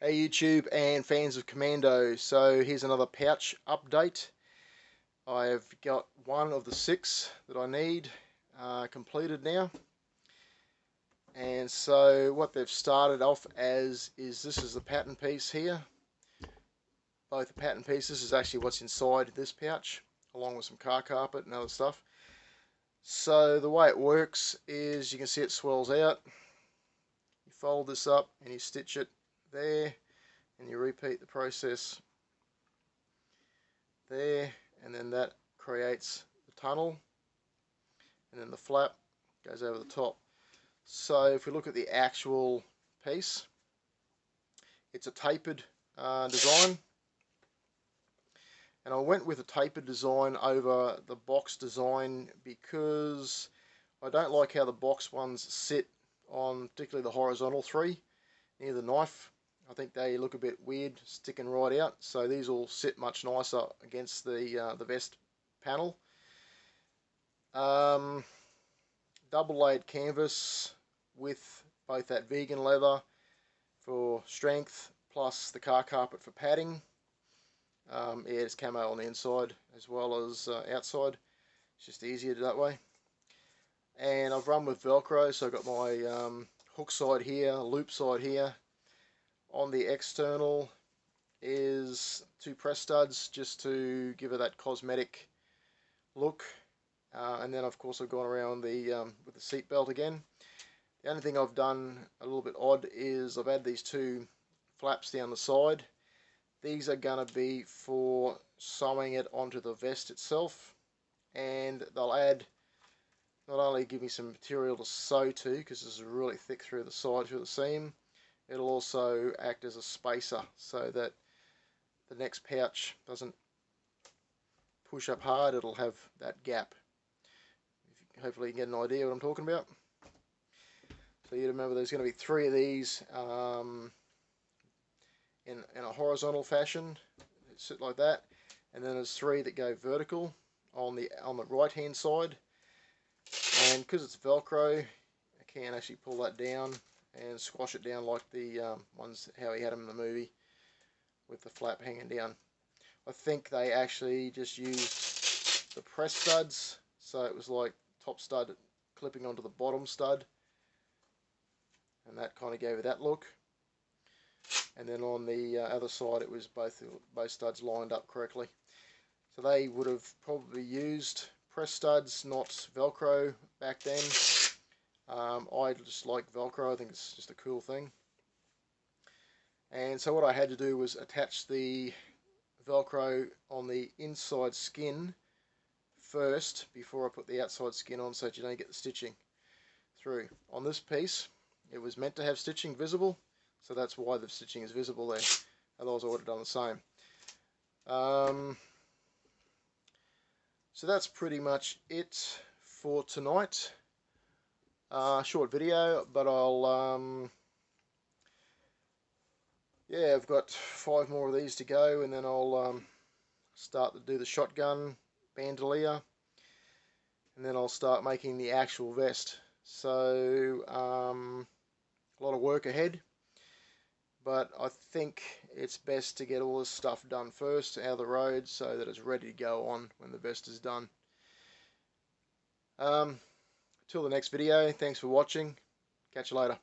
Hey YouTube and fans of Commando, so here's another pouch update. I've got one of the 6 that I need completed now, and so what they've started off as is this is the pattern piece here. Both the pattern pieces is actually what's inside this pouch, along with some car carpet and other stuff. So the way it works is you can see it swells out. You fold this up and you stitch it there, and you repeat the process there, and then that creates the tunnel, and then the flap goes over the top. So if we look at the actual piece, it's a tapered design, and I went with a tapered design over the box design because I don't like how the box ones sit on, particularly the horizontal 3 near the knife. I think they look a bit weird sticking right out, so these will sit much nicer against the vest panel. Double layered canvas with both that vegan leather for strength plus the car carpet for padding. Yeah, it's camo on the inside as well as outside. It's just easier that way. And I've run with Velcro, so I've got my hook side here, loop side here. On the external is 2 press studs just to give it that cosmetic look, and then of course I've gone around the with the seat belt again. The only thing I've done a little bit odd is I've added these 2 flaps down the side. These are going to be for sewing it onto the vest itself, and they'll add, not only give me some material to sew to, because this is really thick through the side through the seam, it'll also act as a spacer so that the next pouch doesn't push up hard. It'll have that gap. Hopefully you can get an idea what I'm talking about. So you remember there's going to be 3 of these in a horizontal fashion, sit like that, and then there's 3 that go vertical on the right hand side. And because it's Velcro, I can actually pull that down and squash it down like the ones how he had them in the movie with the flap hanging down. I think they actually just used the press studs, so it was like top stud clipping onto the bottom stud, and that kind of gave it that look. And then on the other side it was both studs lined up correctly. So they would have probably used press studs, not Velcro back then. I just like Velcro. I think it's just a cool thing. And so what I had to do was attach the Velcro on the inside skin first before I put the outside skin on, so that you don't get the stitching through. On this piece, it was meant to have stitching visible, so that's why the stitching is visible there. Otherwise I would have done the same. So that's pretty much it for tonight. Short video, but I'll yeah, I've got 5 more of these to go, and then I'll start to do the shotgun bandolier, and then I'll start making the actual vest. So a lot of work ahead, but I think it's best to get all this stuff done first out of the road so that it's ready to go on when the vest is done. Till the next video, thanks for watching. Catch you later.